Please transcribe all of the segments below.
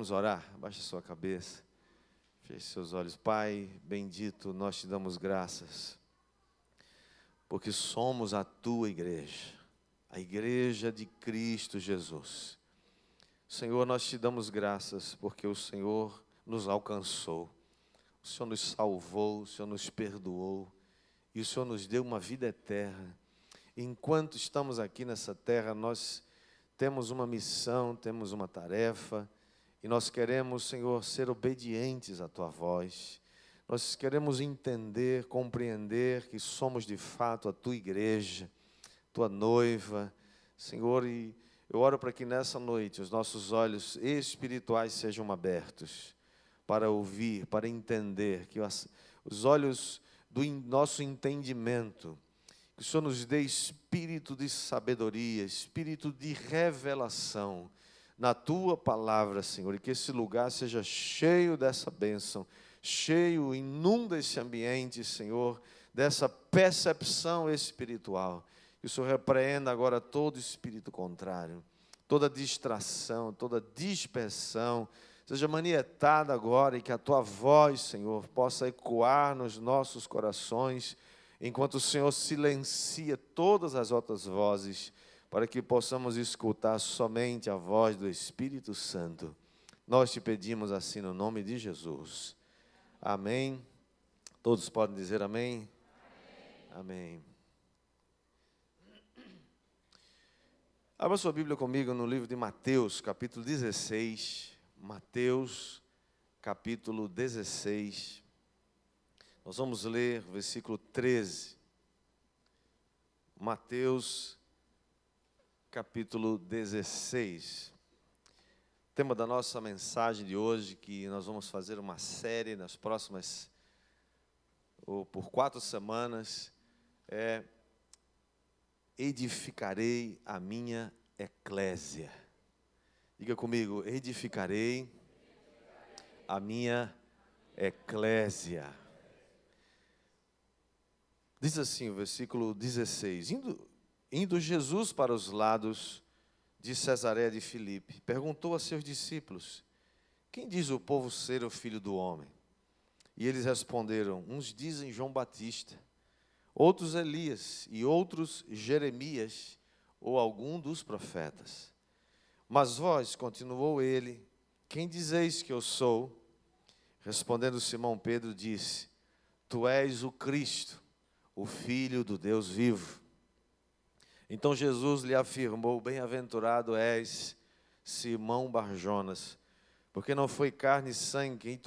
Vamos orar? Baixe sua cabeça, feche seus olhos. Pai bendito, nós te damos graças, porque somos a tua igreja, a igreja de Cristo Jesus. Senhor, nós te damos graças, porque o Senhor nos alcançou, o Senhor nos salvou, o Senhor nos perdoou, e o Senhor nos deu uma vida eterna. Enquanto estamos aqui nessa terra, nós temos uma missão, temos uma tarefa, e nós queremos, Senhor, ser obedientes à Tua voz. Nós queremos entender, compreender que somos de fato a Tua igreja, Tua noiva, Senhor, e eu oro para que nessa noite os nossos olhos espirituais sejam abertos para ouvir, para entender, que os olhos do nosso entendimento, que o Senhor nos dê espírito de sabedoria, espírito de revelação na Tua palavra, Senhor, e que esse lugar seja cheio dessa bênção, cheio, inunda esse ambiente, Senhor, dessa percepção espiritual. Que o Senhor repreenda agora todo espírito contrário, toda distração, toda dispersão, seja manietada agora e que a Tua voz, Senhor, possa ecoar nos nossos corações, enquanto o Senhor silencia todas as outras vozes, para que possamos escutar somente a voz do Espírito Santo. Nós te pedimos assim no nome de Jesus. Amém. Todos podem dizer amém? Amém. Abra sua Bíblia comigo no livro de Mateus, capítulo 16. Mateus, capítulo 16. Nós vamos ler o versículo 13. Mateus, capítulo 16. O tema da nossa mensagem de hoje, que nós vamos fazer uma série nas próximas, ou por 4 semanas, é: edificarei a minha eclésia. Diga comigo, edificarei a minha eclésia. Diz assim o versículo 16: Indo Jesus para os lados de Cesareia de Filipe, perguntou a seus discípulos: quem diz o povo ser o Filho do Homem? E eles responderam: uns dizem João Batista, outros Elias, e outros Jeremias, ou algum dos profetas. Mas vós, continuou ele, quem dizeis que eu sou? Respondendo Simão Pedro, disse: tu és o Cristo, o Filho do Deus vivo. Então Jesus lhe afirmou: bem-aventurado és, Simão Barjonas, porque não foi carne e sangue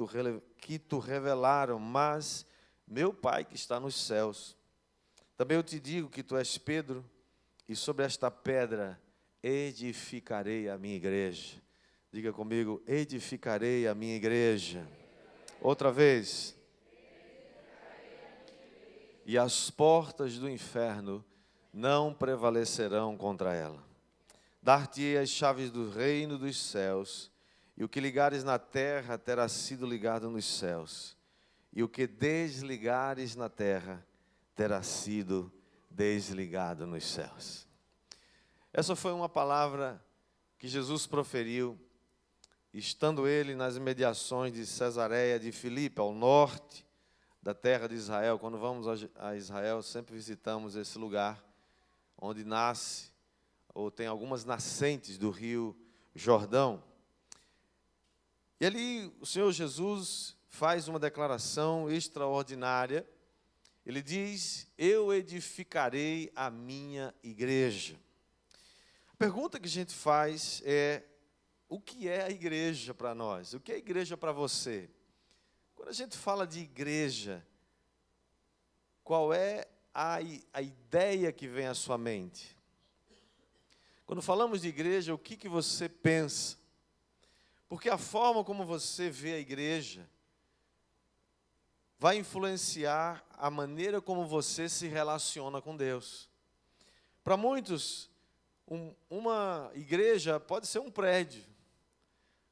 que tu revelaram, mas meu Pai que está nos céus. Também eu te digo que tu és Pedro, e sobre esta pedra edificarei a minha igreja. Diga comigo, edificarei a minha igreja. Outra vez. E as portas do inferno não prevalecerão contra ela. Dar-te-ei as chaves do reino dos céus, e o que ligares na terra terá sido ligado nos céus, e o que desligares na terra terá sido desligado nos céus. Essa foi uma palavra que Jesus proferiu, estando ele nas imediações de Cesareia de Filipe, ao norte da terra de Israel. Quando vamos a Israel, sempre visitamos esse lugar, onde nasce, ou tem algumas nascentes do rio Jordão. E ali o Senhor Jesus faz uma declaração extraordinária. Ele diz: eu edificarei a minha igreja. A pergunta que a gente faz é: o que é a igreja para nós? O que é a igreja para você? Quando a gente fala de igreja, qual é a ideia que vem à sua mente? Quando falamos de igreja, o que você pensa? Porque a forma como você vê a igreja vai influenciar a maneira como você se relaciona com Deus. Para muitos, uma igreja pode ser um prédio.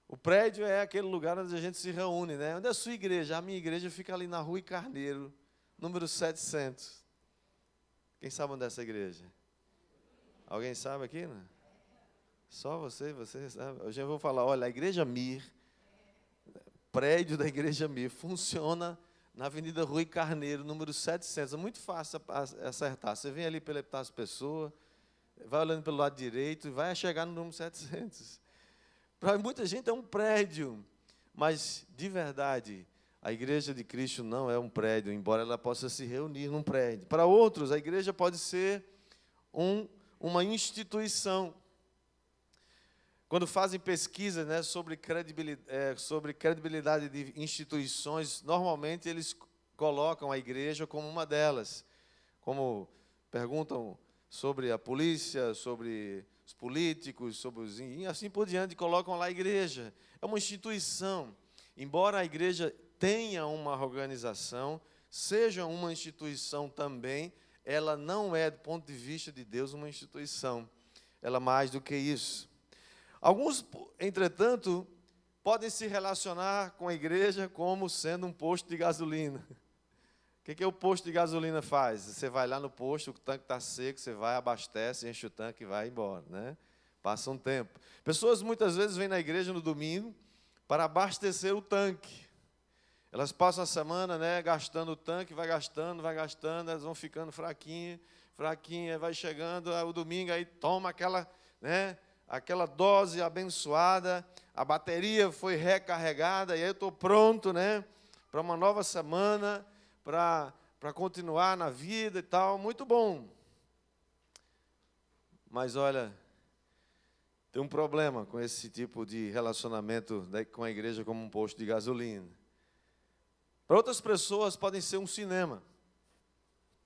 O prédio é aquele lugar onde a gente se reúne, né? Onde é a sua igreja? A minha igreja fica ali na Rua Carneiro, número 700. Quem sabe onde é essa igreja? Alguém sabe aqui, né? Só você sabe. Hoje eu vou falar: olha, a igreja Mir prédio da Igreja Mir funciona na Avenida Rui Carneiro, número 700. É muito fácil acertar. Você vem ali pela Epitácio Pessoa, vai olhando pelo lado direito e vai chegar no número 700. Para muita gente é um prédio, mas, de verdade, a Igreja de Cristo não é um prédio, embora ela possa se reunir num prédio. Para outros, a igreja pode ser uma instituição. Quando fazem pesquisa, né, sobre credibilidade de instituições, normalmente eles colocam a igreja como uma delas. Como perguntam sobre a polícia, sobre os políticos, e assim por diante, colocam lá a igreja. É uma instituição. Embora a igreja tenha uma organização, seja uma instituição também, ela não é, do ponto de vista de Deus, uma instituição. Ela é mais do que isso. Alguns, entretanto, podem se relacionar com a igreja como sendo um posto de gasolina. O que o posto de gasolina faz? Você vai lá no posto, o tanque está seco, você vai, abastece, enche o tanque e vai embora, né? Passa um tempo. Pessoas muitas vezes vêm na igreja no domingo para abastecer o tanque. Elas passam a semana, né, gastando o tanque, vai gastando, elas vão ficando fraquinha, vai chegando o domingo, aí toma aquela, né, aquela dose abençoada, a bateria foi recarregada, e aí eu estou pronto, né, para uma nova semana, para continuar na vida e tal, muito bom. Mas olha, tem um problema com esse tipo de relacionamento com a igreja como um posto de gasolina. Para outras pessoas podem ser um cinema.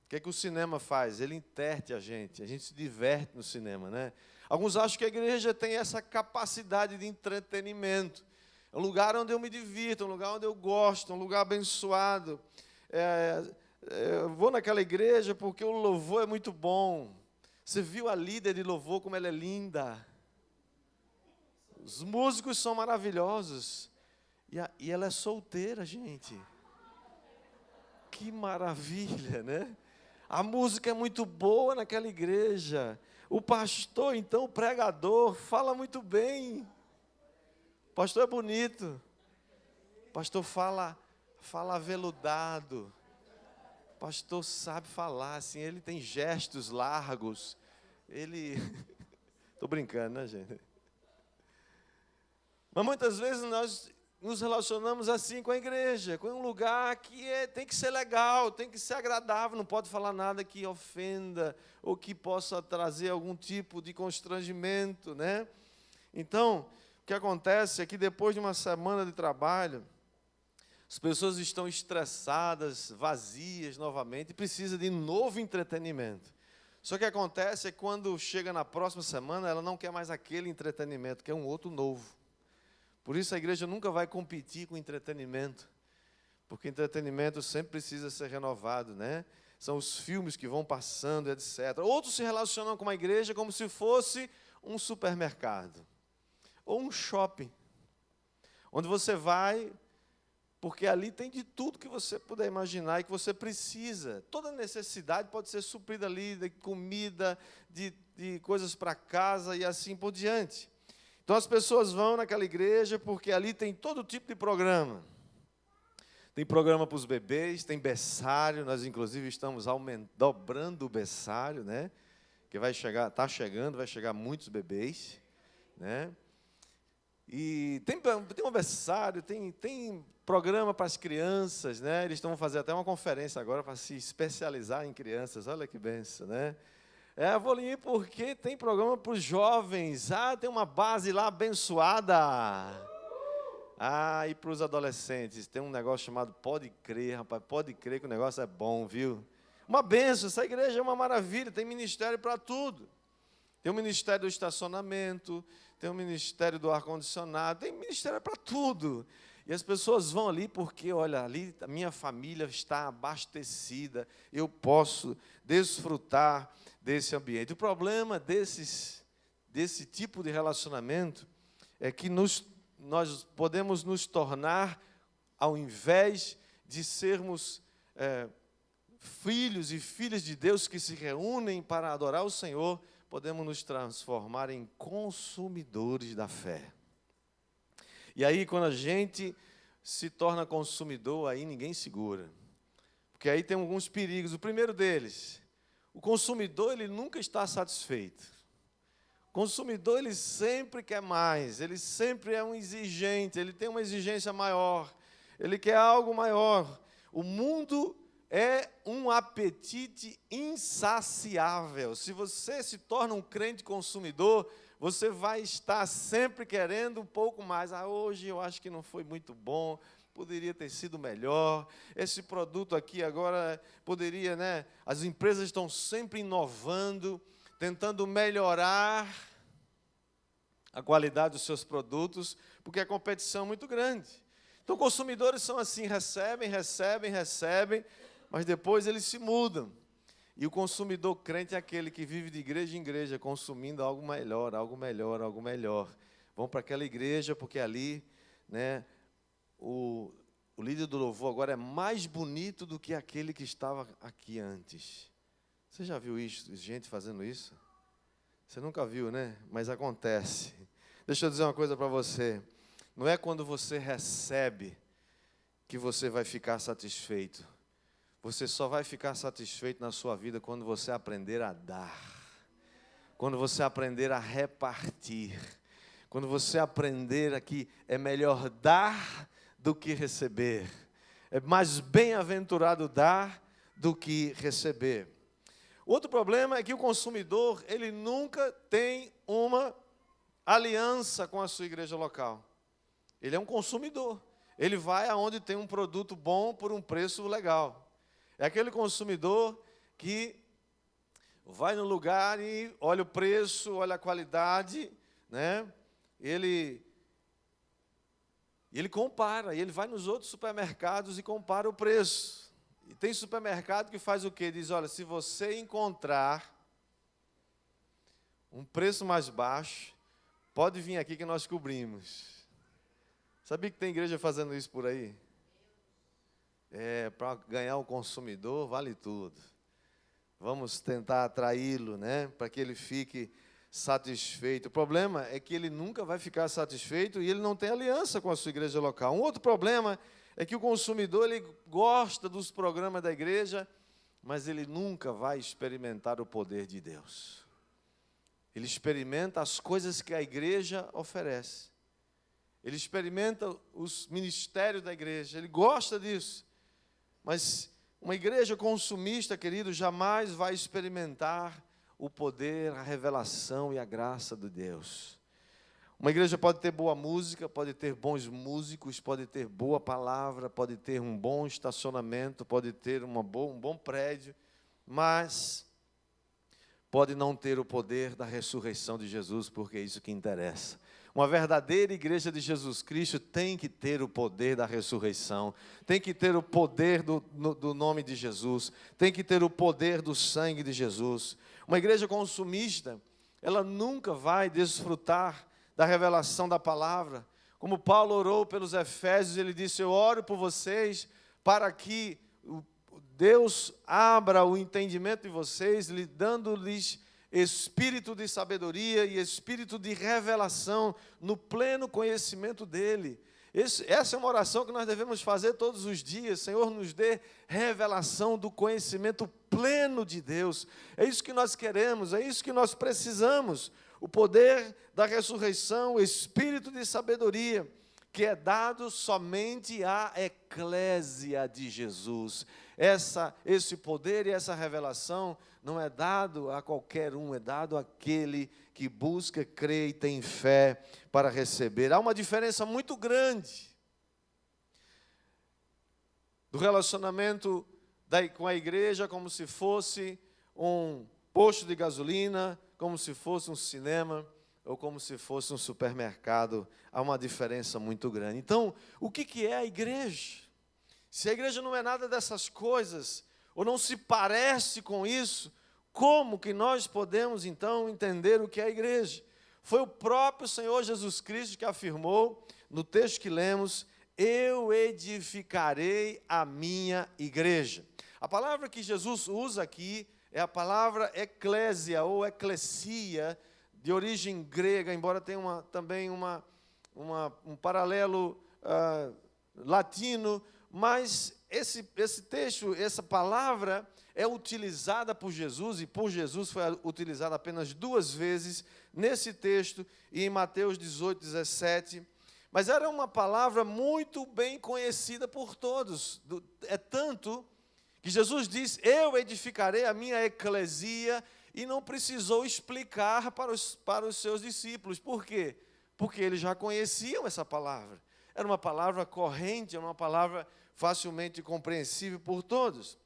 O que o cinema faz? Ele enterte a gente se diverte no cinema, né? Alguns acham que a igreja tem essa capacidade de entretenimento. É um lugar onde eu me divirto, um lugar onde eu gosto, um lugar abençoado. Eu vou naquela igreja porque o louvor é muito bom. Você viu a líder de louvor, como ela é linda? Os músicos são maravilhosos. E ela é solteira, gente. Que maravilha, né? A música é muito boa naquela igreja. O pastor, então, o pregador, fala muito bem. O pastor é bonito. O pastor fala aveludado. O pastor sabe falar, assim, ele tem gestos largos. Estou brincando, né, gente? Mas muitas vezes nós nos relacionamos assim com a igreja, com um lugar que tem que ser legal, tem que ser agradável, não pode falar nada que ofenda ou que possa trazer algum tipo de constrangimento, né? Então, o que acontece é que depois de uma semana de trabalho, as pessoas estão estressadas, vazias novamente, e precisam de novo entretenimento. Só que o que acontece é que quando chega na próxima semana, ela não quer mais aquele entretenimento, quer um outro novo. Por isso a igreja nunca vai competir com entretenimento, porque entretenimento sempre precisa ser renovado, né? São os filmes que vão passando, etc. Outros se relacionam com a igreja como se fosse um supermercado ou um shopping, onde você vai, porque ali tem de tudo que você puder imaginar e que você precisa. Toda necessidade pode ser suprida ali, de comida, de coisas para casa e assim por diante. Então, as pessoas vão naquela igreja porque ali tem todo tipo de programa. Tem programa para os bebês, tem berçário, nós, inclusive, estamos dobrando o berçário, né? Que vai chegar muitos bebês, né? E tem um berçário, tem programa para as crianças, né? Eles estão fazendo até uma conferência agora para se especializar em crianças, olha que benção, né? Vou ali porque tem programa para os jovens. Tem uma base lá abençoada. E para os adolescentes, tem um negócio chamado Pode Crer, rapaz. Pode crer que o negócio é bom, viu? Uma benção, essa igreja é uma maravilha, tem ministério para tudo. Tem o ministério do estacionamento, tem o ministério do ar-condicionado, tem ministério para tudo. E as pessoas vão ali porque, olha, ali a minha família está abastecida, eu posso desfrutar desse ambiente. O problema desse tipo de relacionamento é que nós podemos nos tornar, ao invés de sermos filhos e filhas de Deus que se reúnem para adorar o Senhor, podemos nos transformar em consumidores da fé. E aí, quando a gente se torna consumidor, aí ninguém segura. Porque aí tem alguns perigos. O primeiro deles, o consumidor ele nunca está satisfeito. O consumidor ele sempre quer mais, ele sempre é um exigente, ele tem uma exigência maior, ele quer algo maior. O mundo é um apetite insaciável. Se você se torna um crente consumidor, você vai estar sempre querendo um pouco mais. Hoje eu acho que não foi muito bom, poderia ter sido melhor. Esse produto aqui agora poderia, né? As empresas estão sempre inovando, tentando melhorar a qualidade dos seus produtos, porque a competição é muito grande. Então, consumidores são assim, recebem, mas depois eles se mudam. E o consumidor crente é aquele que vive de igreja em igreja, consumindo algo melhor. Vão para aquela igreja, porque ali, né, o líder do louvor agora é mais bonito do que aquele que estava aqui antes. Você já viu isso, gente fazendo isso? Você nunca viu, né? Mas acontece. Deixa eu dizer uma coisa para você. Não é quando você recebe que você vai ficar satisfeito. Você só vai ficar satisfeito na sua vida quando você aprender a dar. Quando você aprender a repartir. Quando você aprender que é melhor dar do que receber. É mais bem-aventurado dar do que receber. Outro problema é que o consumidor, ele nunca tem uma aliança com a sua igreja local. Ele é um consumidor. Ele vai aonde tem um produto bom por um preço legal. É aquele consumidor que vai no lugar e olha o preço, olha a qualidade, né? Ele compara, ele vai nos outros supermercados e compara o preço. E tem supermercado que faz o quê? Diz, olha, se você encontrar um preço mais baixo, pode vir aqui que nós cobrimos. Sabia que tem igreja fazendo isso por aí? Para ganhar o consumidor, vale tudo. Vamos tentar atraí-lo, né? Para que ele fique satisfeito. O problema é que ele nunca vai ficar satisfeito e ele não tem aliança com a sua igreja local. Um outro problema é que o consumidor ele gosta dos programas da igreja, mas ele nunca vai experimentar o poder de Deus. Ele experimenta as coisas que a igreja oferece. Ele experimenta os ministérios da igreja, ele gosta disso. Mas uma igreja consumista, querido, jamais vai experimentar o poder, a revelação e a graça de Deus. Uma igreja pode ter boa música, pode ter bons músicos, pode ter boa palavra, pode ter um bom estacionamento, pode ter um bom prédio, mas pode não ter o poder da ressurreição de Jesus, porque é isso que interessa. Uma verdadeira igreja de Jesus Cristo tem que ter o poder da ressurreição, tem que ter o poder do nome de Jesus, tem que ter o poder do sangue de Jesus. Uma igreja consumista, ela nunca vai desfrutar da revelação da palavra. Como Paulo orou pelos Efésios, ele disse, eu oro por vocês para que Deus abra o entendimento de vocês, dando-lhes espírito de sabedoria e espírito de revelação no pleno conhecimento dEle. Essa é uma oração que nós devemos fazer todos os dias. Senhor, nos dê revelação do conhecimento pleno de Deus. É isso que nós queremos, é isso que nós precisamos. O poder da ressurreição, o espírito de sabedoria, que é dado somente à eclésia de Jesus. Esse poder e essa revelação não é dado a qualquer um, é dado àquele que busca, crê e tem fé para receber. Há uma diferença muito grande do relacionamento com a igreja, como se fosse um posto de gasolina, como se fosse um cinema, ou como se fosse um supermercado. Há uma diferença muito grande. Então, o que é a igreja? Se a igreja não é nada dessas coisas, ou não se parece com isso, como que nós podemos, então, entender o que é a igreja? Foi o próprio Senhor Jesus Cristo que afirmou, no texto que lemos, eu edificarei a minha igreja. A palavra que Jesus usa aqui é a palavra eclésia, ou eclesia, de origem grega, embora tenha também um paralelo latino, mas esse texto, essa palavra é utilizada por Jesus, e por Jesus foi utilizada apenas 2 vezes nesse texto e em Mateus 18, 17. Mas era uma palavra muito bem conhecida por todos. É tanto que Jesus diz: eu edificarei a minha eclesia, e não precisou explicar para os seus discípulos. Por quê? Porque eles já conheciam essa palavra. Era uma palavra corrente, era uma palavra facilmente compreensível por todos.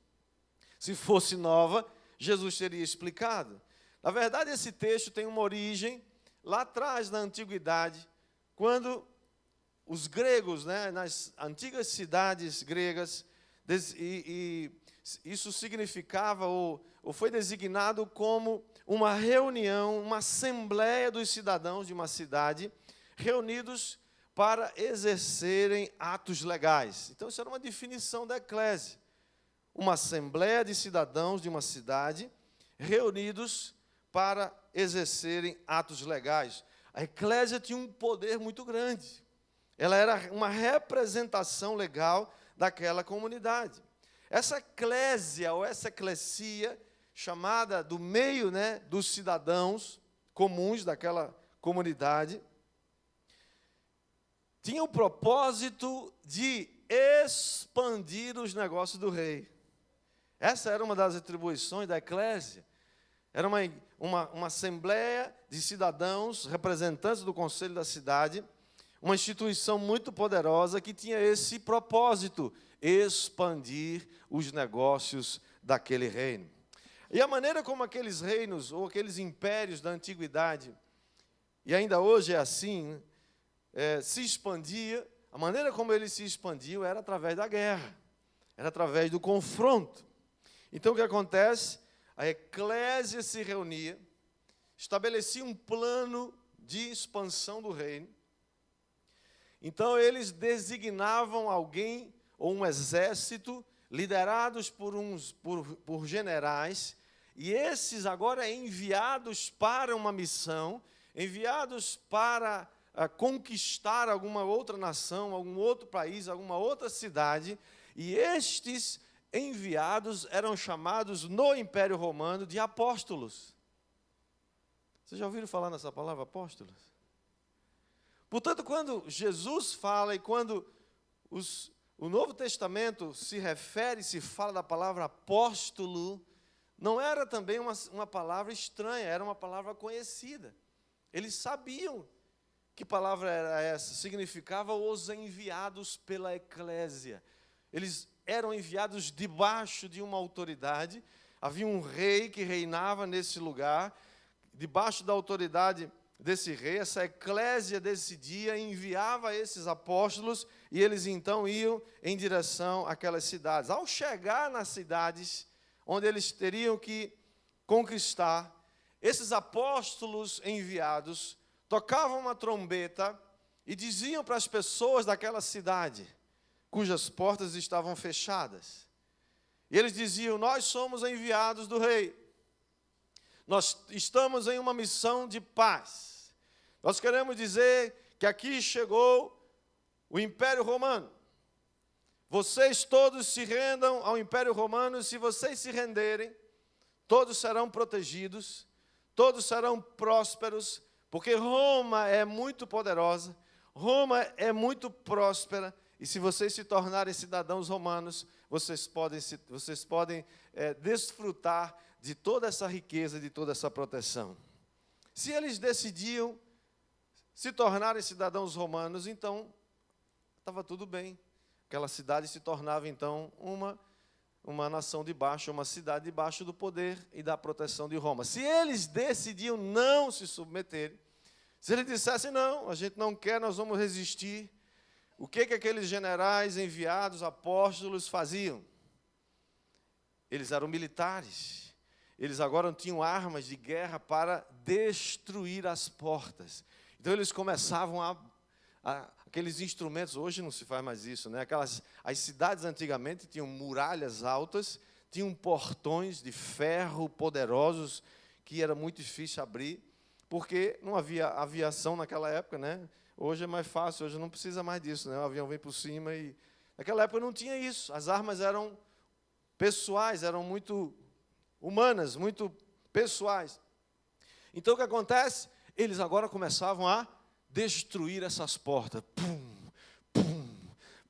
Se fosse nova, Jesus teria explicado. Na verdade, esse texto tem uma origem lá atrás, na antiguidade, quando os gregos, nas antigas cidades gregas, e isso significava, ou foi designado como uma reunião, uma assembleia dos cidadãos de uma cidade, reunidos para exercerem atos legais. Então, isso era uma definição da eclésia. Uma assembleia de cidadãos de uma cidade, reunidos para exercerem atos legais. A eclésia tinha um poder muito grande. Ela era uma representação legal daquela comunidade. Essa eclésia, ou essa eclesia, chamada do meio, dos cidadãos comuns daquela comunidade, tinha o propósito de expandir os negócios do rei. Essa era uma das atribuições da eclésia. Era uma assembleia de cidadãos, representantes do conselho da cidade, uma instituição muito poderosa que tinha esse propósito: expandir os negócios daquele reino. E a maneira como aqueles reinos, ou aqueles impérios da antiguidade, e ainda hoje é assim, se expandia, a maneira como eles se expandiam era através da guerra, era através do confronto. Então, o que acontece? A eclésia se reunia, estabelecia um plano de expansão do reino. Então, eles designavam alguém, ou um exército, liderados por generais, e esses agora enviados para uma missão, enviados para conquistar alguma outra nação, algum outro país, alguma outra cidade, e estes enviados eram chamados no Império Romano de apóstolos. Vocês já ouviram falar nessa palavra, apóstolos? Portanto, quando Jesus fala, e quando o Novo Testamento se fala da palavra apóstolo, não era também uma palavra estranha, era uma palavra conhecida. Eles sabiam que palavra era essa. Significava os enviados pela eclésia. Eles eram enviados debaixo de uma autoridade. Havia um rei que reinava nesse lugar. Debaixo da autoridade desse rei, essa eclésia decidia, enviava esses apóstolos, e eles então iam em direção àquelas cidades. Ao chegar nas cidades onde eles teriam que conquistar, esses apóstolos enviados tocavam uma trombeta e diziam para as pessoas daquela cidade, cujas portas estavam fechadas. E eles diziam: nós somos enviados do rei. Nós estamos em uma missão de paz. Nós queremos dizer que aqui chegou o Império Romano. Vocês todos se rendam ao Império Romano. Se vocês se renderem, todos serão protegidos, todos serão prósperos, porque Roma é muito poderosa, Roma é muito próspera, e se vocês se tornarem cidadãos romanos, vocês podem desfrutar de toda essa riqueza, de toda essa proteção. Se eles decidiam se tornarem cidadãos romanos, então estava tudo bem. Aquela cidade se tornava, então, uma nação debaixo, uma cidade debaixo do poder e da proteção de Roma. Se eles decidiam não se submeter, se eles dissessem: não, a gente não quer, nós vamos resistir, o que aqueles generais enviados, apóstolos, faziam? Eles eram militares. Eles agora tinham armas de guerra para destruir as portas. Então, eles começavam aqueles instrumentos. Hoje não se faz mais isso, as cidades antigamente tinham muralhas altas, tinham portões de ferro poderosos, que era muito difícil abrir, porque não havia aviação naquela época, Hoje é mais fácil, hoje não precisa mais disso, né? O avião vem por cima e... Naquela época não tinha isso. As armas eram pessoais, eram muito humanas, muito pessoais. Então o que acontece? Eles agora começavam a destruir essas portas. Pum, pum,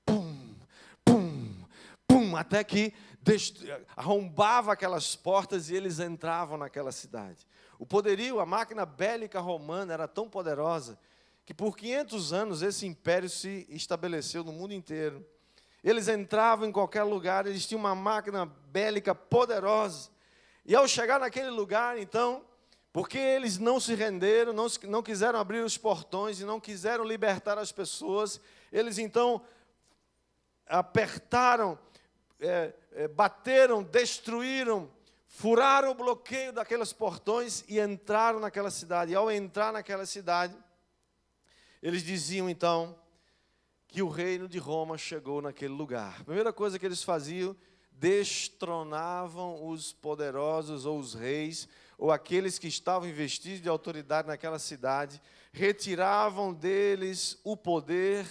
pum, pum, pum, até que arrombava aquelas portas e eles entravam naquela cidade. O poderio, a máquina bélica romana era tão poderosa que por 500 anos esse império se estabeleceu no mundo inteiro. Eles entravam em qualquer lugar, eles tinham uma máquina bélica poderosa. E ao chegar naquele lugar, então, porque eles não se renderam, não quiseram abrir os portões e não quiseram libertar as pessoas, eles então apertaram, bateram, destruíram, furaram o bloqueio daqueles portões e entraram naquela cidade. E ao entrar naquela cidade, eles diziam então que o reino de Roma chegou naquele lugar. A primeira coisa que eles faziam, destronavam os poderosos ou os reis, ou aqueles que estavam investidos de autoridade naquela cidade, retiravam deles o poder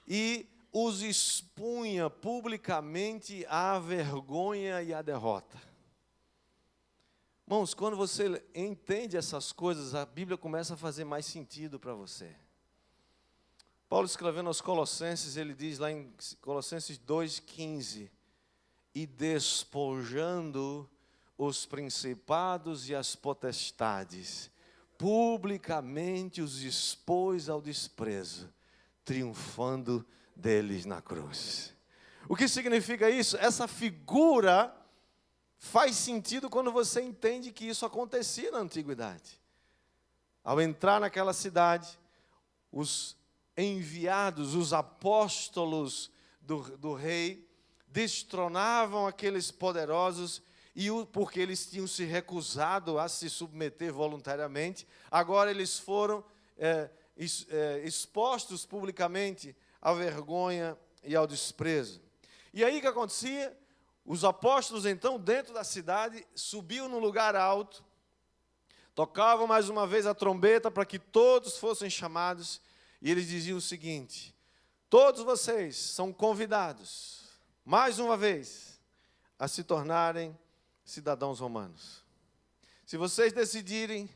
e os expunha publicamente à vergonha e à derrota. Irmãos, quando você entende essas coisas, a Bíblia começa a fazer mais sentido para você. Paulo, escrevendo aos Colossenses, ele diz lá em Colossenses 2,15, e despojando os principados e as potestades, publicamente os expôs ao desprezo, triunfando deles na cruz. O que significa isso? Essa figura faz sentido quando você entende que isso acontecia na antiguidade. Ao entrar naquela cidade, os enviados, os apóstolos do rei, destronavam aqueles poderosos, porque eles tinham se recusado a se submeter voluntariamente, agora eles foram expostos publicamente à vergonha e ao desprezo. E aí o que acontecia? Os apóstolos então, dentro da cidade, subiam num lugar alto, tocavam mais uma vez a trombeta para que todos fossem chamados, e eles diziam o seguinte: todos vocês são convidados, mais uma vez, a se tornarem cidadãos romanos. Se vocês decidirem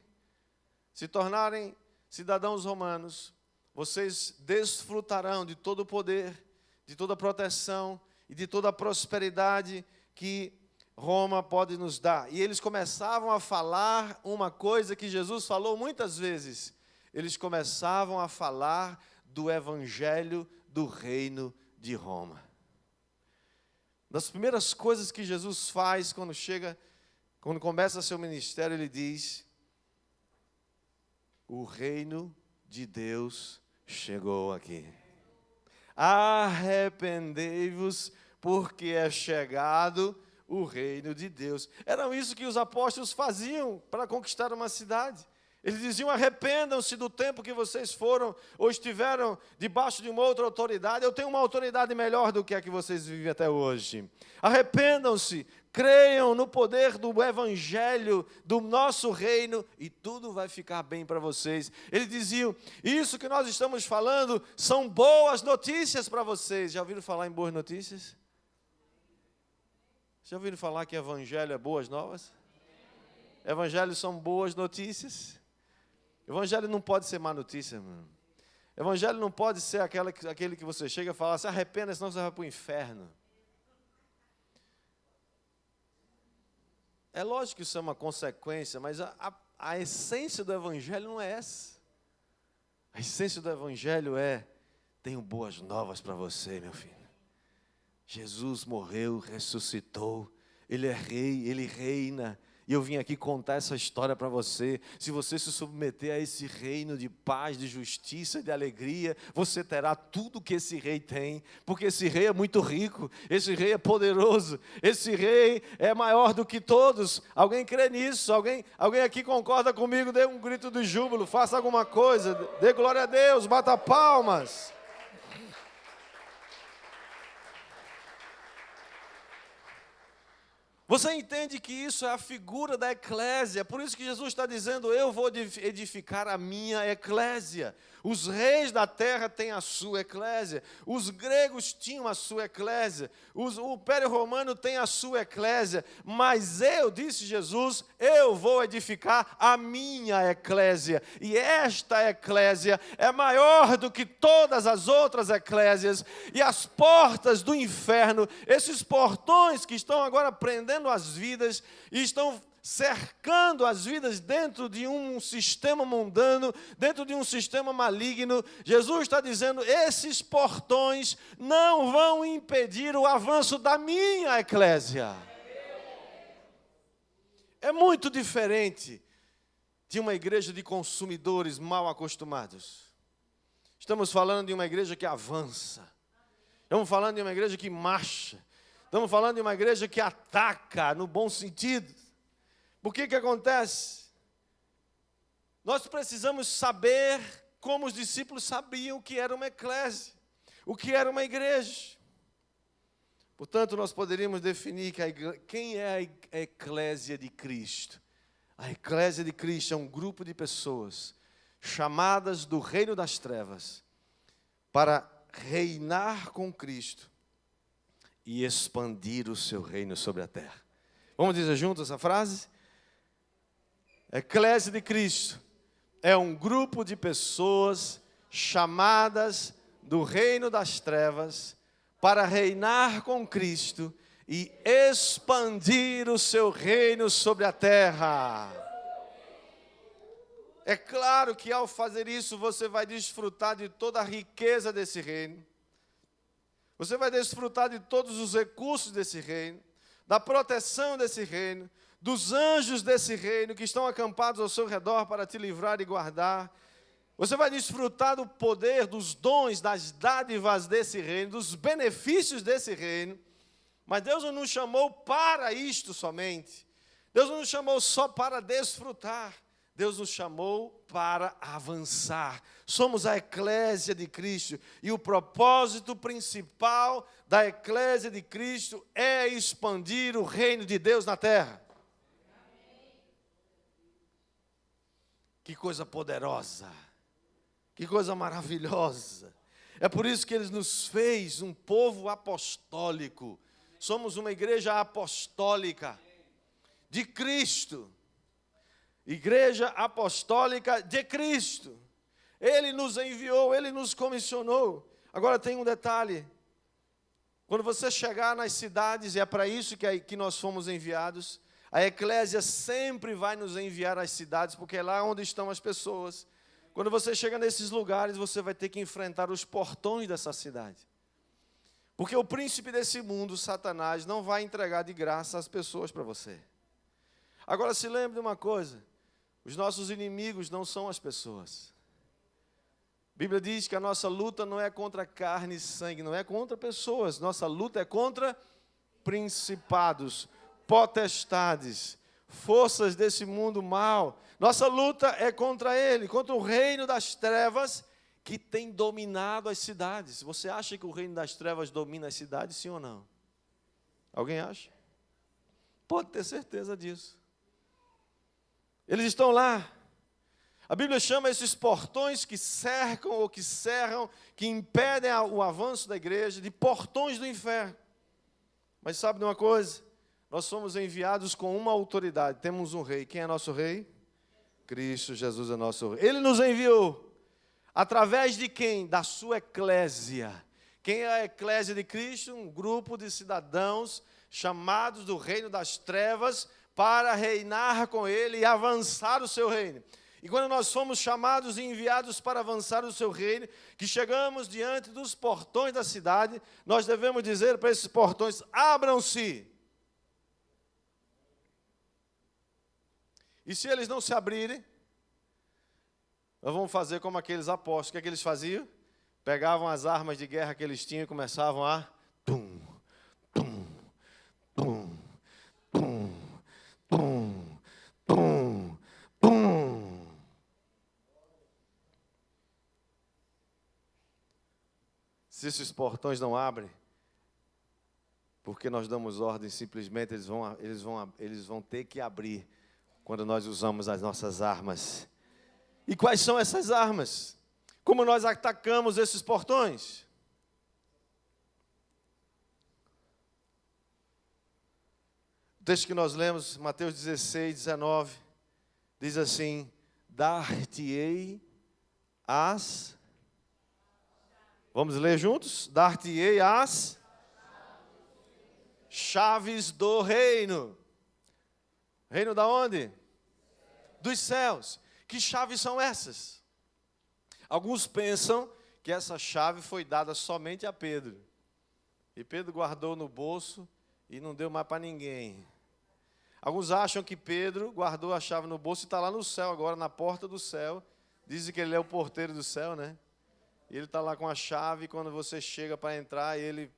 se tornarem cidadãos romanos, vocês desfrutarão de todo o poder, de toda a proteção e de toda a prosperidade que Roma pode nos dar. E eles começavam a falar uma coisa que Jesus falou muitas vezes. Eles começavam a falar do evangelho do reino de Roma. Das primeiras coisas que Jesus faz quando começa seu ministério, ele diz: o reino de Deus chegou aqui. Arrependei-vos, porque é chegado o reino de Deus. Era isso que os apóstolos faziam para conquistar uma cidade. Eles diziam: arrependam-se do tempo que vocês foram ou estiveram debaixo de uma outra autoridade. Eu tenho uma autoridade melhor do que a que vocês vivem até hoje. Arrependam-se, creiam no poder do evangelho do nosso reino e tudo vai ficar bem para vocês. Eles diziam: isso que nós estamos falando são boas notícias para vocês. Já ouviram falar em boas notícias? Já ouviram falar que evangelho é boas novas? Evangelho são boas notícias. Evangelho não pode ser má notícia, mano. Evangelho não pode ser aquele que você chega e fala: se arrependa, senão você vai para o inferno. É lógico que isso é uma consequência, mas a essência do Evangelho não é essa. A essência do Evangelho é: tenho boas novas para você, meu filho. Jesus morreu, ressuscitou, Ele é rei, Ele reina. E eu vim aqui contar essa história para você. Se você se submeter a esse reino de paz, de justiça, de alegria, você terá tudo que esse rei tem. Porque esse rei é muito rico, esse rei é poderoso, esse rei é maior do que todos. Alguém crê nisso? Alguém aqui concorda comigo? Dê um grito de júbilo, faça alguma coisa, dê glória a Deus, bata palmas. Você entende que isso é a figura da eclésia? Por isso que Jesus está dizendo, eu vou edificar a minha eclésia. Os reis da terra têm a sua eclésia. Os gregos tinham a sua eclésia. O Império Romano tem a sua eclésia. Mas eu, disse Jesus, eu vou edificar a minha eclésia. E esta eclésia é maior do que todas as outras eclésias. E as portas do inferno, esses portões que estão agora prendendo as vidas e estão cercando as vidas dentro de um sistema mundano, dentro de um sistema maligno, Jesus está dizendo, esses portões não vão impedir o avanço da minha eclésia. É muito diferente de uma igreja de consumidores mal acostumados. Estamos falando de uma igreja que avança. Estamos falando de uma igreja que marcha. Estamos falando de uma igreja que ataca no bom sentido. Por que acontece? Nós precisamos saber como os discípulos sabiam o que era uma eclésia, o que era uma igreja. Portanto, nós poderíamos definir quem é a eclésia de Cristo. A eclésia de Cristo é um grupo de pessoas chamadas do reino das trevas para reinar com Cristo e expandir o seu reino sobre a terra. Vamos dizer juntos essa frase? A eclésia de Cristo é um grupo de pessoas chamadas do reino das trevas para reinar com Cristo e expandir o seu reino sobre a terra. É claro que ao fazer isso você vai desfrutar de toda a riqueza desse reino. Você vai desfrutar de todos os recursos desse reino, da proteção desse reino, dos anjos desse reino que estão acampados ao seu redor para te livrar e guardar. Você vai desfrutar do poder, dos dons, das dádivas desse reino, dos benefícios desse reino. Mas Deus não nos chamou para isto somente. Deus não nos chamou só para desfrutar. Deus nos chamou para avançar. Somos a eclésia de Cristo. E o propósito principal da eclésia de Cristo é expandir o reino de Deus na terra. Que coisa poderosa, que coisa maravilhosa. É por isso que Ele nos fez um povo apostólico. Somos uma igreja apostólica de Cristo. Igreja apostólica de Cristo. Ele nos enviou, Ele nos comissionou. Agora tem um detalhe. Quando você chegar nas cidades, e é para isso que nós fomos enviados, a eclésia sempre vai nos enviar às cidades, porque é lá onde estão as pessoas. Quando você chega nesses lugares, você vai ter que enfrentar os portões dessa cidade. Porque o príncipe desse mundo, Satanás, não vai entregar de graça as pessoas para você. Agora se lembre de uma coisa, os nossos inimigos não são as pessoas. A Bíblia diz que a nossa luta não é contra carne e sangue, não é contra pessoas, nossa luta é contra principados, potestades, forças desse mundo mal. Nossa luta é contra ele, contra o reino das trevas que tem dominado as cidades. Você acha que o reino das trevas domina as cidades, sim ou não? Alguém acha? Pode ter certeza disso. Eles estão lá. A Bíblia chama esses portões que cercam ou que cerram, que impedem o avanço da igreja, de portões do inferno. Mas sabe de uma coisa? Nós somos enviados com uma autoridade. Temos um rei. Quem é nosso rei? Cristo Jesus é nosso rei. Ele nos enviou. Através de quem? Da sua eclésia. Quem é a eclésia de Cristo? Um grupo de cidadãos chamados do reino das trevas para reinar com Ele e avançar o seu reino. E quando nós fomos chamados e enviados para avançar o seu reino, que chegamos diante dos portões da cidade, nós devemos dizer para esses portões, abram-se. E se eles não se abrirem, nós vamos fazer como aqueles apóstolos. O que é que eles faziam? Pegavam as armas de guerra que eles tinham e começavam a... Tum, tum, tum, tum, tum, tum, tum. Se esses portões não abrem, porque nós damos ordem, simplesmente eles vão ter que abrir quando nós usamos as nossas armas. E quais são essas armas? Como nós atacamos esses portões? O texto que nós lemos, Mateus 16, 19, diz assim: dar-te-ei as... Vamos ler juntos? Dar-te-ei as chaves do reino. Reino da onde? Dos céus. Que chaves são essas? Alguns pensam que essa chave foi dada somente a Pedro. E Pedro guardou no bolso e não deu mais para ninguém. Alguns acham que Pedro guardou a chave no bolso e está lá no céu agora, na porta do céu. Dizem que ele é o porteiro do céu, né? E ele está lá com a chave, e quando você chega para entrar, ele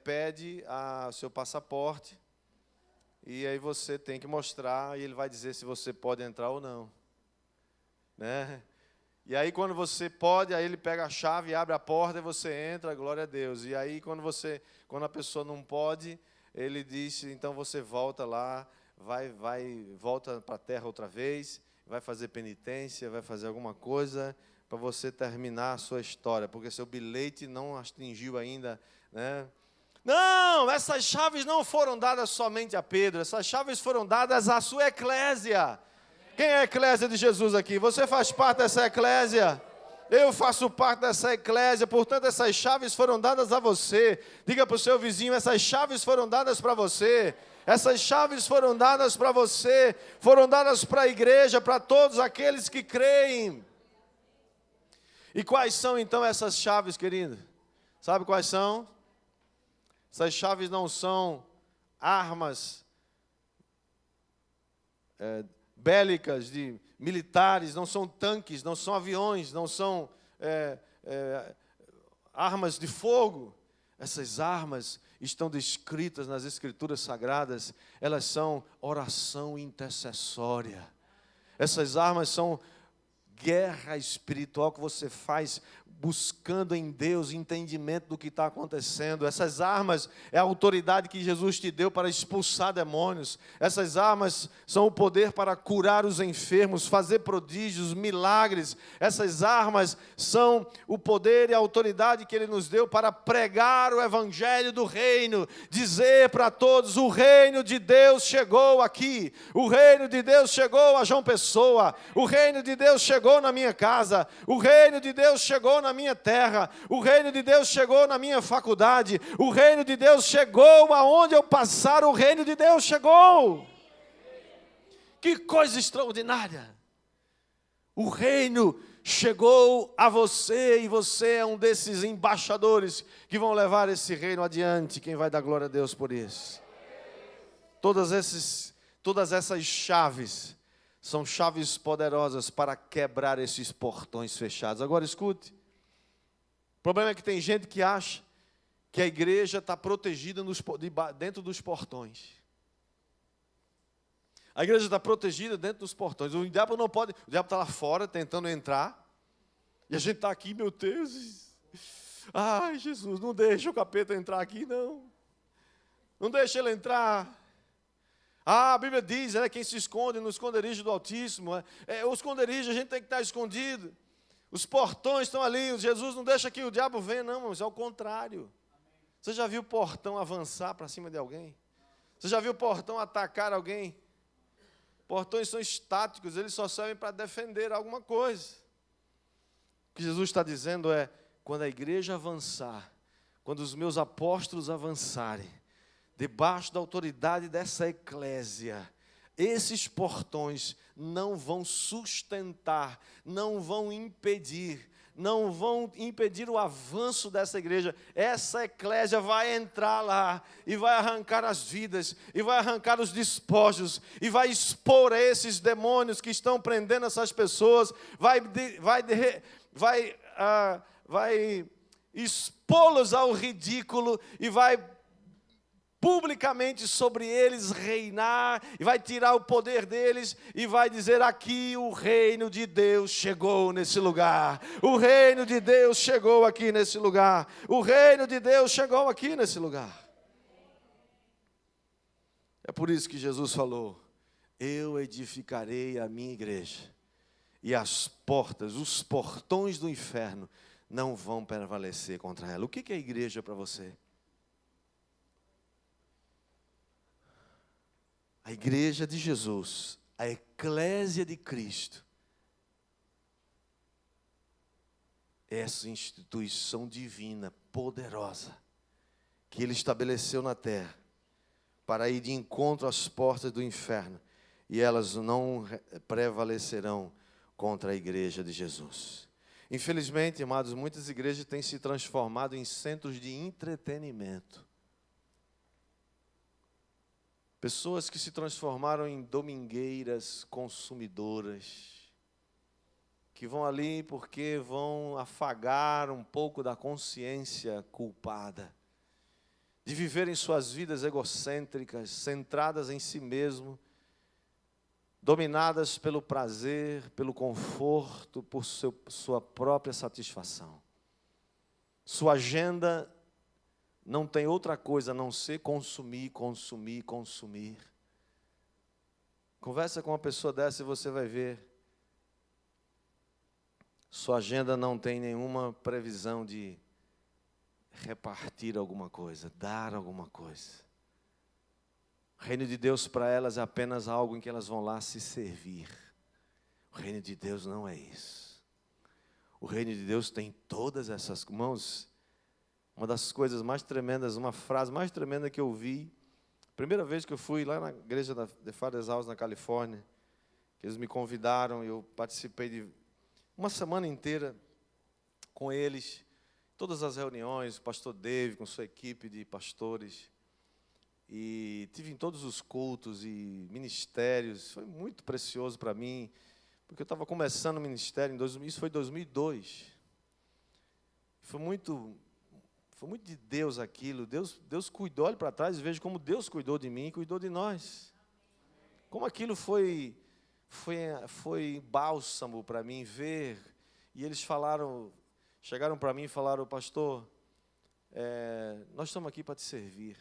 pede o seu passaporte. E aí você tem que mostrar, e ele vai dizer se você pode entrar ou não. Né? E aí quando você pode, aí ele pega a chave, abre a porta e você entra, glória a Deus. E aí quando a pessoa não pode, ele diz, então você volta lá, volta para a terra outra vez, vai fazer penitência, vai fazer alguma coisa para você terminar a sua história, porque seu bilhete não atingiu ainda, né? Não, essas chaves não foram dadas somente a Pedro, essas chaves foram dadas à sua eclésia. Quem é a eclésia de Jesus aqui? Você faz parte dessa eclésia? Eu faço parte dessa eclésia, portanto essas chaves foram dadas a você. Diga para o seu vizinho, essas chaves foram dadas para você. Essas chaves foram dadas para você, foram dadas para a igreja, para todos aqueles que creem. E quais são então essas chaves, querido? Sabe quais são? Essas chaves não são armas bélicas, de militares, não são tanques, não são aviões, não são armas de fogo. Essas armas estão descritas nas Escrituras Sagradas, elas são oração intercessória. Essas armas são guerra espiritual que você faz buscando em Deus entendimento do que está acontecendo. Essas armas é a autoridade que Jesus te deu para expulsar demônios. Essas armas são o poder para curar os enfermos, fazer prodígios, milagres. Essas armas são o poder e a autoridade que Ele nos deu para pregar o evangelho do reino, dizer para todos, o reino de Deus chegou aqui, o reino de Deus chegou a João Pessoa, o reino de Deus chegou na minha casa, o reino de Deus chegou na minha terra, o reino de Deus chegou na minha faculdade, o reino de Deus chegou aonde eu passar, o reino de Deus chegou. Que coisa extraordinária! O reino chegou a você e você é um desses embaixadores que vão levar esse reino adiante. Quem vai dar glória a Deus por isso? Todas essas chaves são chaves poderosas para quebrar esses portões fechados. Agora escute, o problema é que tem gente que acha que a igreja está protegida dentro dos portões. A igreja está protegida dentro dos portões. O diabo não pode, o diabo está lá fora tentando entrar, e a gente está aqui, meu Deus, ai Jesus, não deixa o capeta entrar aqui não, não deixa ele entrar. A Bíblia diz, quem se esconde no esconderijo do Altíssimo, o esconderijo a gente tem que estar escondido, os portões estão ali, Jesus não deixa que o diabo venha, não, mas é o contrário. Você já viu o portão avançar para cima de alguém? Você já viu o portão atacar alguém? Portões são estáticos, eles só servem para defender alguma coisa. O que Jesus está dizendo é, quando a igreja avançar, quando os meus apóstolos avançarem, debaixo da autoridade dessa eclésia, esses portões não vão sustentar, não vão impedir o avanço dessa igreja. Essa eclésia vai entrar lá e vai arrancar as vidas, e vai arrancar os despojos, e vai expor a esses demônios que estão prendendo essas pessoas, vai expô-los ao ridículo, e vai publicamente sobre eles reinar, e vai tirar o poder deles, e vai dizer, aqui o reino de Deus chegou nesse lugar, o reino de Deus chegou aqui nesse lugar, o reino de Deus chegou aqui nesse lugar. É por isso que Jesus falou: eu edificarei a minha igreja, e as portas, os portões do inferno não vão prevalecer contra ela. O que é a igreja para você? A igreja de Jesus, a eclésia de Cristo, essa instituição divina, poderosa, que Ele estabeleceu na terra, para ir de encontro às portas do inferno, e elas não prevalecerão contra a igreja de Jesus. Infelizmente, amados, muitas igrejas têm se transformado em centros de entretenimento. Pessoas que se transformaram em domingueiras consumidoras, que vão ali porque vão afagar um pouco da consciência culpada, de viverem suas vidas egocêntricas, centradas em si mesmo, dominadas pelo prazer, pelo conforto, por sua própria satisfação. Sua agenda não tem outra coisa a não ser consumir, consumir, consumir. Conversa com uma pessoa dessa e você vai ver. Sua agenda não tem nenhuma previsão de repartir alguma coisa, dar alguma coisa. O reino de Deus para elas é apenas algo em que elas vão lá se servir. O reino de Deus não é isso. O reino de Deus tem todas essas mãos. Uma das coisas mais tremendas, uma frase mais tremenda que eu ouvi, primeira vez que eu fui lá na igreja de Father's House, na Califórnia, que eles me convidaram e eu participei de uma semana inteira com eles, todas as reuniões, o pastor Dave com sua equipe de pastores, e tive em todos os cultos e ministérios. Foi muito precioso para mim, porque eu estava começando o ministério, isso foi em 2002. Foi muito de Deus aquilo. Deus cuidou, olhe para trás e veja como Deus cuidou de mim e cuidou de nós. Como aquilo foi bálsamo para mim ver. E eles chegaram para mim e falaram: pastor, nós estamos aqui para te servir.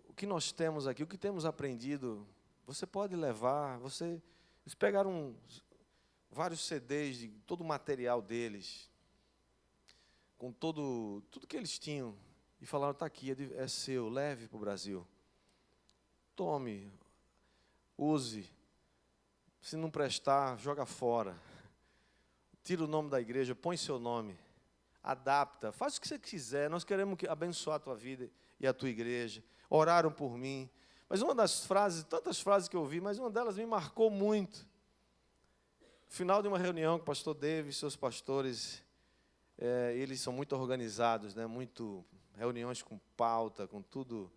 O que nós temos aqui, o que temos aprendido, você pode levar. Eles pegaram vários CDs de todo o material deles, com tudo que eles tinham, e falaram: está aqui, é seu, leve para o Brasil. Tome, use. Se não prestar, joga fora. Tira o nome da igreja, põe seu nome. Adapta, faz o que você quiser. Nós queremos abençoar a tua vida e a tua igreja. Oraram por mim. Mas uma das frases, tantas frases que eu ouvi, mas uma delas me marcou muito. No final de uma reunião com o pastor David e seus pastores, eles são muito organizados, né? Muito reuniões com pauta, com tudo.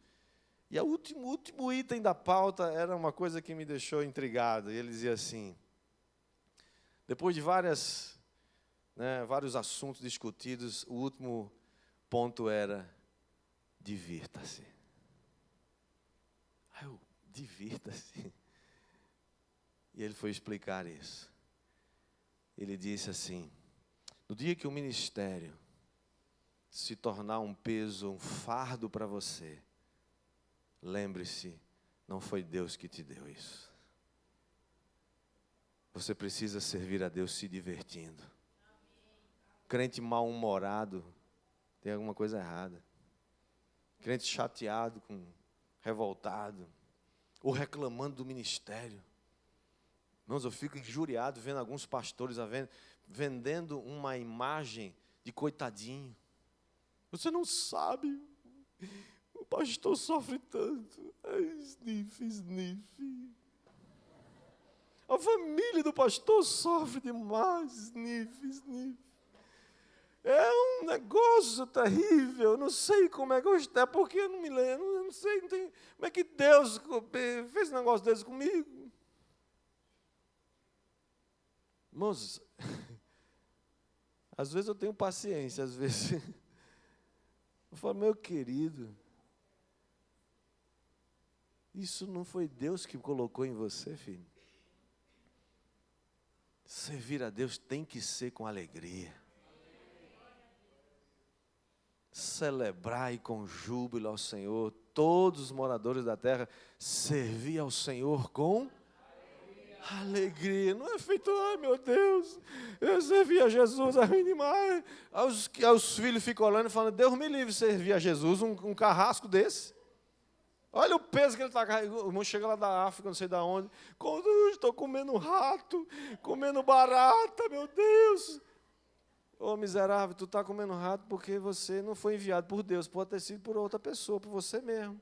E o último item da pauta era uma coisa que me deixou intrigado. E ele dizia assim: depois de vários assuntos discutidos, o último ponto era: divirta-se. Divirta-se. E ele foi explicar isso. Ele disse assim: no dia que o ministério se tornar um peso, um fardo para você, lembre-se, não foi Deus que te deu isso. Você precisa servir a Deus se divertindo. Crente mal-humorado, tem alguma coisa errada. Crente chateado, revoltado, ou reclamando do ministério. Irmãos, eu fico injuriado vendo alguns pastores vendendo uma imagem de coitadinho. Você não sabe, o pastor sofre tanto. Sniff, sniff. A família do pastor sofre demais. Sniff, sniff. É um negócio terrível. Eu não sei como é que eu estou, porque eu não me lembro. Eu não sei como é que Deus fez um negócio desse comigo. Irmãos, às vezes eu tenho paciência, às vezes eu falo: meu querido, isso não foi Deus que colocou em você, filho. Servir a Deus tem que ser com alegria. Celebrar e com júbilo ao Senhor todos os moradores da terra, servir ao Senhor com alegria. Não é feito, ai meu Deus, eu servi a Jesus, é ruim demais. Os filhos ficam olhando e falando, Deus me livre de servir a Jesus, um carrasco desse. Olha o peso que ele está carregando. O irmão chega lá da África, não sei de onde. Estou comendo rato, comendo barata, meu Deus. Ô miserável, tu está comendo rato porque você não foi enviado por Deus. Pode ter sido por outra pessoa, por você mesmo.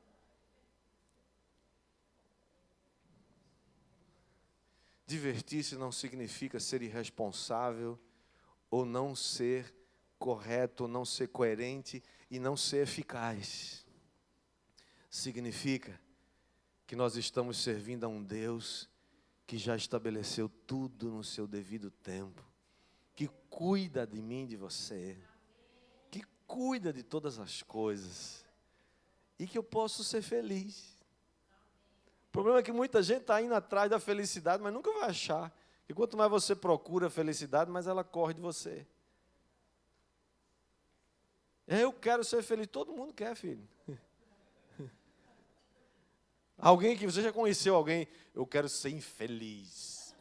Divertir-se não significa ser irresponsável, ou não ser correto, ou não ser coerente e não ser eficaz. Significa que nós estamos servindo a um Deus que já estabeleceu tudo no seu devido tempo, que cuida de mim, de você, que cuida de todas as coisas, e que eu posso ser feliz. O problema é que muita gente está indo atrás da felicidade, mas nunca vai achar. E quanto mais você procura a felicidade, mais ela corre de você. Eu quero ser feliz. Todo mundo quer, filho. Alguém que você já conheceu alguém, eu quero ser infeliz.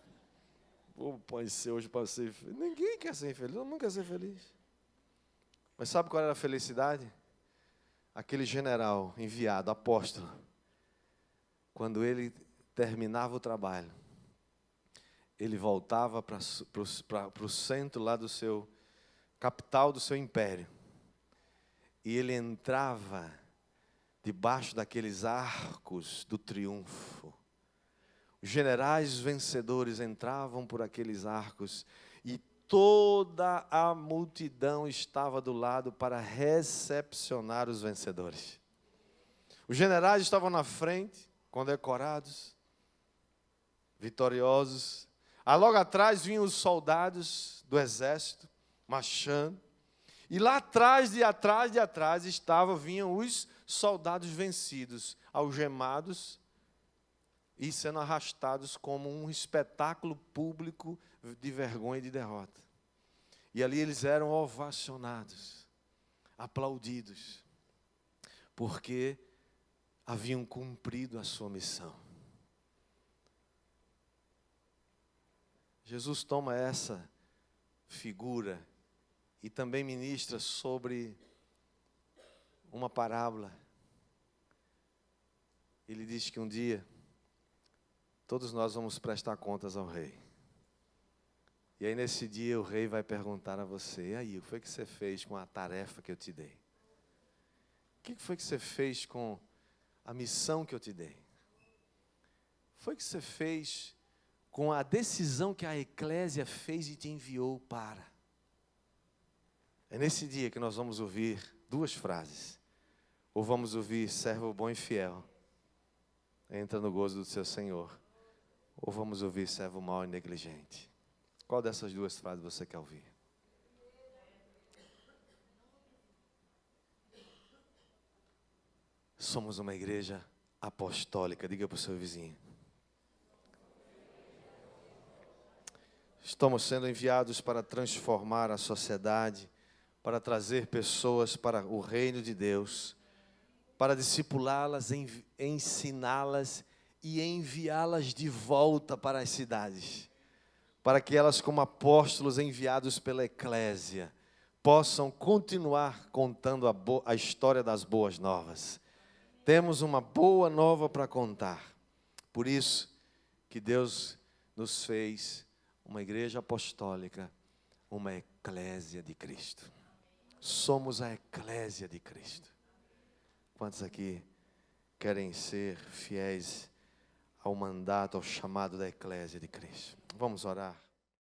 Pode ser hoje para ser feliz. Ninguém quer ser infeliz, todo mundo quer ser feliz. Mas sabe qual era a felicidade? Aquele general enviado, apóstolo, quando ele terminava o trabalho, ele voltava para o centro lá do seu, capital do seu império, e ele entrava debaixo daqueles arcos do triunfo. Os generais vencedores entravam por aqueles arcos e toda a multidão estava do lado para recepcionar os vencedores. Os generais estavam na frente, condecorados, vitoriosos. Logo atrás vinham os soldados do exército, marchando. E lá atrás, de atrás, vinham os soldados vencidos, algemados e sendo arrastados como um espetáculo público de vergonha e de derrota. E ali eles eram ovacionados, aplaudidos, porque haviam cumprido a sua missão. Jesus toma essa figura e também ministra sobre uma parábola. Ele diz que um dia todos nós vamos prestar contas ao rei. E aí nesse dia o rei vai perguntar a você, e aí, o que foi que você fez com a tarefa que eu te dei? O que foi que você fez com a missão que eu te dei? Foi que você fez com a decisão que a eclésia fez e te enviou para? É nesse dia que nós vamos ouvir duas frases. Ou vamos ouvir, servo bom e fiel, entra no gozo do seu Senhor. Ou vamos ouvir, servo mau e negligente. Qual dessas duas frases você quer ouvir? Somos uma igreja apostólica. Diga para o seu vizinho. Estamos sendo enviados para transformar a sociedade, para trazer pessoas para o reino de Deus, para discipulá-las, ensiná-las e enviá-las de volta para as cidades, para que elas, como apóstolos enviados pela eclésia, possam continuar contando a história das boas novas. Temos uma boa nova para contar. Por isso que Deus nos fez uma igreja apostólica, uma eclésia de Cristo. Somos a eclésia de Cristo. Quantos aqui querem ser fiéis ao mandato, ao chamado da eclésia de Cristo? Vamos orar.